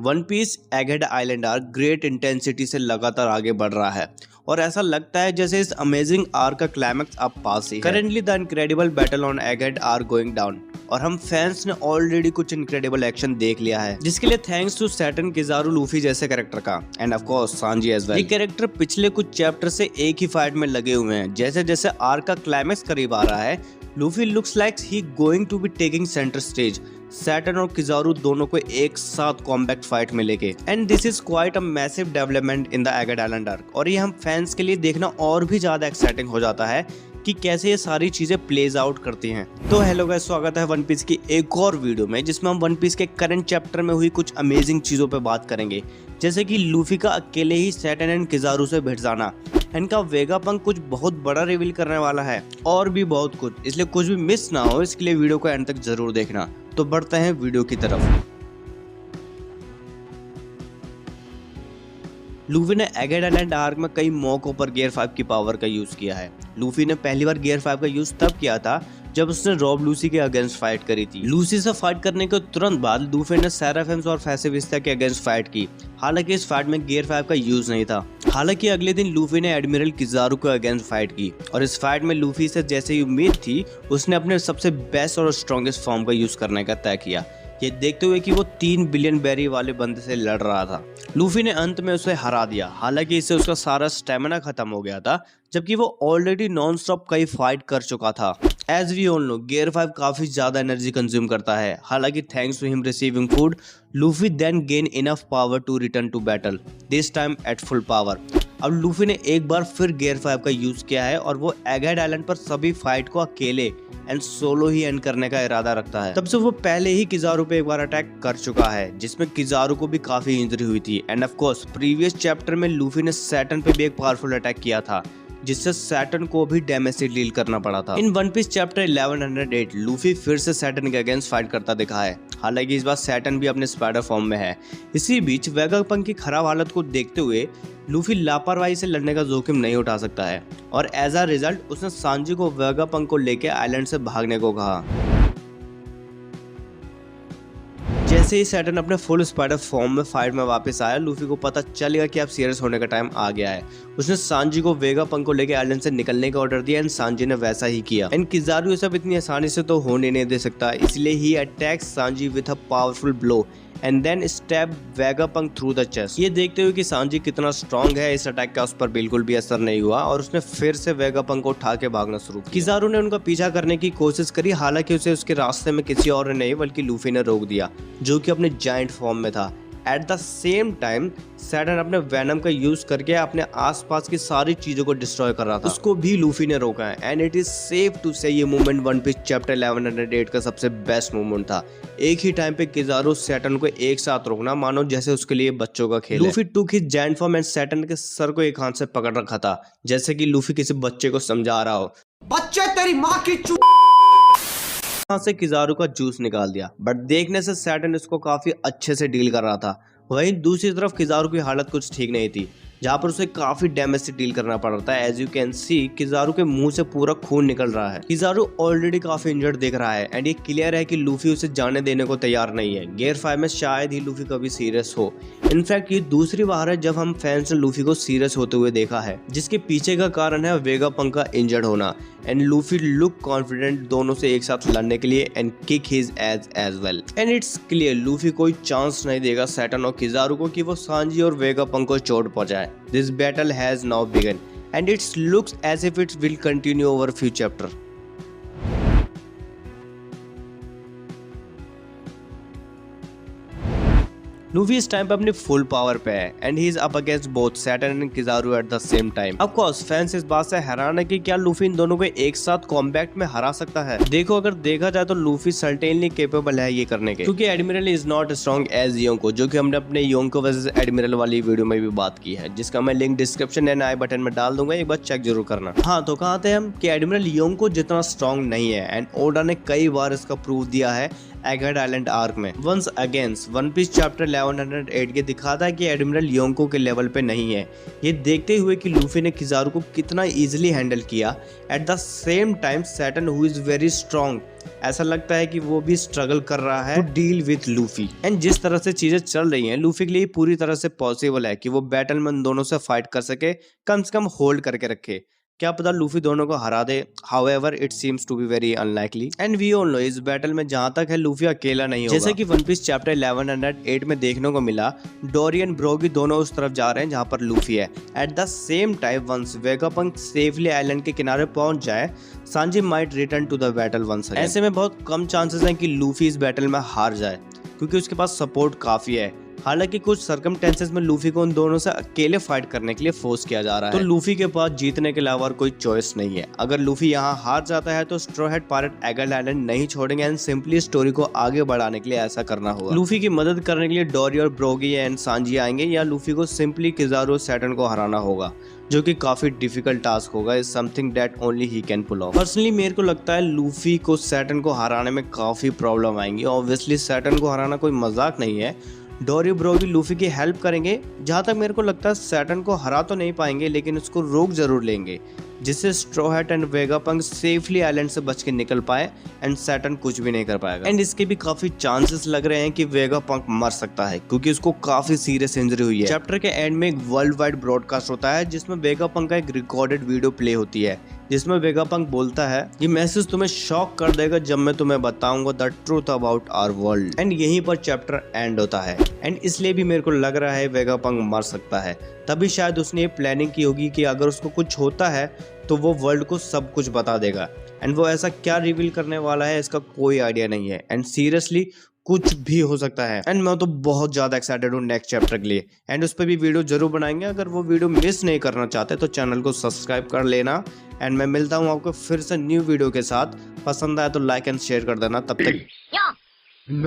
One Piece Egghead Island arc great intensity से लगातार आगे बढ़ रहा है और ऐसा लगता है जैसे इस अमेजिंग आर्क का क्लाइमैक्स अब पास ही है। Currently the incredible battle on Egghead are going down और हम फैंस ने ऑलरेडी कुछ इनक्रेडिबल एक्शन देख लिया है, जिसके लिए thanks to Saturn, Kizaru, Luffy जैसे कैरेक्टर का and of course Sanji as well. ये कैरेक्टर पिछले कुछ चैप्टर से एक ही फाइट में लगे हुए हैं। जैसे जैसे आर्क का क्लाइमैक्स करीब आ रहा है, Luffy looks like he going to be taking centre stage, Saturn और किजारू दोनों को एक साथ कॉम्बैक्ट फाइट में लेके। And this is quite a massive development in the Egghead Island arc और ये हम फैंस के लिए देखना और भी ज्यादा एक्साइटिंग हो जाता है कि कैसे ये सारी चीजें प्लेज आउट करती हैं। तो हेलो गाइस, स्वागत है वन पीस की एक और वीडियो में, जिसमें हम वन पीस के करंट चैप्टर में हुई कुछ अमेजिंग चीजों पे बात करेंगे, जैसे कि लूफी का अकेले ही सैटर्न एंड किजारू से भिड़ जाना, इनका वेगापंक कुछ बहुत बड़ा रिवील करने वाला है और भी बहुत कुछ। इसलिए कुछ भी मिस ना हो, इसके लिए वीडियो को एंड तक जरूर देखना। तो बढ़ते हैं वीडियो की तरफ। लूफी ने एगहेड आइलैंड आर्क में कई मौकों पर गियर 5 की पावर का यूज किया है। लूफी ने पहली बार गियर 5 का यूज तब किया था जब उसने रॉब लूसी के अगेंस्ट फाइट करी थी। लूसी से फाइट करने के तुरंत बाद लूफी ने सेराफिम्स और फैसिविस्ता के अगेंस्ट फाइट की। हालांकि इस फाइट में गियर 5 का यूज नहीं था। हालांकि अगले दिन लूफी ने एडमिरल किजारू के अगेंस्ट फाइट की और इस फाइट में लूफी से जैसे ही उम्मीद थी, उसने अपने सबसे बेस्ट और स्ट्रॉन्गेस्ट फॉर्म का यूज करने का तय किया, ये देखते हुए कि वो 3 बिलियन बेरी वाले बंदे से लड़ रहा था। लूफी ने अंत में उसे हरा दिया। हालांकि इससे उसका सारा स्टेमिना खत्म हो गया था, जबकि वो ऑलरेडी नॉन स्टॉप कई फाइट कर चुका था। As we all know, gear 5 काफी ज्यादा एनर्जी कंज्यूम करता है। हालांकि thanks to him receiving food, Luffy then gain enough power to return to battle, this time at full power. अब लूफी ने एक बार फिर गियर 5 का यूज किया है और वो एगहेड आइलैंड पर सभी फाइट को अकेले एंड सोलो ही एंड करने का इरादा रखता है। तब से वो पहले ही किजारू पे एक बार अटैक कर चुका है, जिसमें किजारू को भी काफी इंजरी हुई थी। And of course previous chapter में लूफी ने सैटर्न पे भी एक पावरफुल अटैक किया था, जिससे सैटर्न को भी डैमेज से डील करना पड़ा था। In One Piece chapter 1108 Luffy फिर से सैटर्न के अगेंस्ट फाइट करता दिखा है। हालांकि इस बार सैटर्न भी अपने स्पाइडर फॉर्म में है। इसी बीच वेगापंक की खराब हालत को देखते हुए लूफी लापरवाही से लड़ने का जोखिम नहीं उठा सकता है और एज अ रिजल्ट उसने सांजी को वेगापंक को लेकर आइलैंड से भागने को कहा। जैसे ही सैटर्न अपने फुल स्पाइडर फॉर्म में फाइट में वापस आया, लूफी को पता चल गया कि अब सीरियस होने का टाइम आ गया है। उसने सांजी को वेगापंक को लेकर आइलैंड से निकलने का ऑर्डर दिया एंड सांजी ने वैसा ही किया। एंड किजारू ये सब इतनी आसानी से तो होने नहीं दे सकता, इसलिए ही attacks Sanji with a powerful blow and then stab Vegapunk through the chest. ये देखते हुए कि सांजी कितना स्ट्रॉन्ग है, इस अटैक का उस पर बिल्कुल भी असर नहीं हुआ और उसने फिर से वेगापंक को उठा के भागना शुरू किया। किजारू ने उनका पीछा करने की कोशिश करी, हालांकि उसे उसके रास्ते में किसी और ने नहीं बल्कि लूफी ने रोक दिया, जो कि अपने जायंट फॉर्म में था। Eight the same time Saturn अपने वेनम का यूज करके अपने आसपास की सारी चीजों को डिस्ट्रॉय कर रहा था। उसको भी लूफी ने रोका है and it is safe to say ये मूवमेंट वन पीस चैप्टर 1108 का सबसे बेस्ट मूवमेंट था। एक ही टाइम पे किजारू सैटर्न को एक साथ रोकना मानो जैसे उसके लिए बच्चों का खेल। लूफी टूक his giant form and Saturn के सर को एक हाथ से पकड़ रखा था, जैसे कि लूफी किसी बच्चे को समझा रहा हो, बच्चे तेरी माँ की से किजारू का जूस निकाल दिया। बट देखने से सैटर्न इसको काफी अच्छे से डील कर रहा था। वहीं दूसरी तरफ किजारू की हालत कुछ ठीक नहीं थी, जहाँ पर उसे काफी डैमेज से डील करना पड़ रहा था। As you can see, Kizaru के मुंह से पूरा खून निकल रहा है। किजारू ऑलरेडी काफी इंजर्ड दिख रहा है एंड ये क्लियर है कि लूफी उसे जाने देने को तैयार नहीं है। गियर 5 में शायद ही लूफी कभी सीरियस हो। इनफैक्ट ये दूसरी बार है जब हम फैंस ने लूफी को सीरियस होते हुए देखा है, जिसके पीछे का कारण है वेगापंक का इंजर्ड होना। एंड लूफी लुक कॉन्फिडेंट दोनों से एक साथ लड़ने के लिए and kick his age well. And it's clear Luffy कोई चांस नहीं देगा सैटर्न और किजारू को कि वो सांजी और वेगापंक को चोट पहुंचाए। This battle has now begun and it looks as if it will continue over few chapters. Luffy इस टाइम पे अपनी फुल पावर पे है and he is up against both Saturn and Kizaru at the same time. Of course fans इस बात से हैरान है कि क्या लूफी इन दोनों को एक साथ कॉम्बैट में हरा सकता है। देखो, अगर देखा जाए तो लूफी सर्टेनली केपेबल है ये करने के, क्योंकि admiral is not strong as Yonko, जो कि हमने अपने योंको वर्सेस एडमिरल वाली वीडियो में भी बात की है, जिसका मैं link description and I button में डाल दूंगा, एक बार चेक जरूर करना। हाँ, तो कहा थे हम कि एडमिरल योंको जितना स्ट्रॉन्ग नहीं है एंड ओडा ने कई बार इसका प्रूफ दिया है एगहेड आइलैंड आर्क में। Once against One Piece chapter 1108 ये दिखाता है कि एडमिरल योंको के लेवल पे नहीं है, ये देखते हुए कि लूफी ने किजारू को कितना इजीली हैंडल किया। Eight the same time Saturn who is very strong, ऐसा लगता है कि वो भी स्ट्रगल कर रहा है to deal with Luffy. And जिस तरह से चीजें चल रही हैं, लूफी के लिए पूरी तरह से पॉसिबल है कि वो बैटल में उन दोनों से फाइट कर सके, कम से कम होल्ड करके रखे। क्या पता लूफी दोनों को हरा दे, however it seems to be very unlikely. And we all know इस बैटल में जहां तक है लूफी अकेला नहीं होगा। जैसे कि वन पीस चैप्टर 1108 में देखने को मिला, डोरी एंड ब्रोगी दोनों उस तरफ जा रहे हैं जहां पर लूफी है। At the same time once Vegapunk safely island के किनारे पहुंच जाए, Sanji might return to the battle once again. ऐसे में बहुत कम चांसेस हैं कि लूफी इस बैटल में हार जाए, क्योंकि उसके पास सपोर्ट काफी है। हालांकि कुछ सर्कमस्टेंसेस में लूफी को उन दोनों से अकेले फाइट करने के लिए फोर्स किया जा रहा है, तो लूफी के पास जीतने के अलावा कोई चॉइस नहीं है। अगर लूफी यहाँ हार जाता है तो straw head pirate Egghead island नहीं छोड़ेंगे एंड सिंपली स्टोरी को आगे बढ़ाने के लिए ऐसा करना होगा। लूफी की मदद करने के लिए डोरी और ब्रोगी एंड सांजी आएंगे, या लूफी को सिंपली किजारू और सैटर्न को हराना होगा, जो कि काफी डिफिकल्ट टास्क होगा। Is something that only he can pull off. Personally मेरे को लगता है लूफी को सैटर्न को हराने में काफी प्रॉब्लम आएंगी। ऑब्वियसली सैटर्न को हराना कोई मजाक नहीं है। डोरी ब्रोगी लूफी की हेल्प करेंगे। जहां तक मेरे को लगता है सैटर्न को हरा तो नहीं पाएंगे, लेकिन उसको रोक जरूर लेंगे, जिससे straw hat and Vegapunk safely island से बच के निकल पाए एंड सैटर्न कुछ भी नहीं कर पाएगा। एंड इसके भी काफी चांसेस लग रहे हैं कि वेगापंक मर सकता है, क्योंकि उसको काफी सीरियस इंजरी हुई है। चैप्टर के एंड में एक वर्ल्ड वाइड ब्रॉडकास्ट होता है, जिसमें वेगापंक का एक रिकॉर्डेड वीडियो प्ले होती है, जिसमें वेगापंक बोलता है, ये मैसेज तुम्हें शॉक कर देगा जब मैं तुम्हें बताऊंगा the truth about our world. And यहीं पर चैप्टर एंड होता है। एंड इसलिए भी मेरे को लग रहा है वेगापंक मर सकता है। तभी शायद उसने ये प्लानिंग की होगी कि अगर उसको कुछ होता है तो वो वर्ल्ड को सब कुछ बता देगा। एंड वो ऐसा क्या रिवील करने वाला है इसका कोई आइडिया नहीं है। एंड सीरियसली कुछ भी हो सकता है। एंड मैं तो बहुत ज्यादा एक्साइटेड हूँ नेक्स्ट चैप्टर के लिए। एंड उस पर भी वीडियो जरूर बनाएंगे। अगर वो वीडियो मिस नहीं करना चाहते तो चैनल को सब्सक्राइब कर लेना। एंड मैं मिलता हूँ आपको फिर से न्यू वीडियो के साथ। पसंद आया तो लाइक एंड शेयर कर देना। तब तक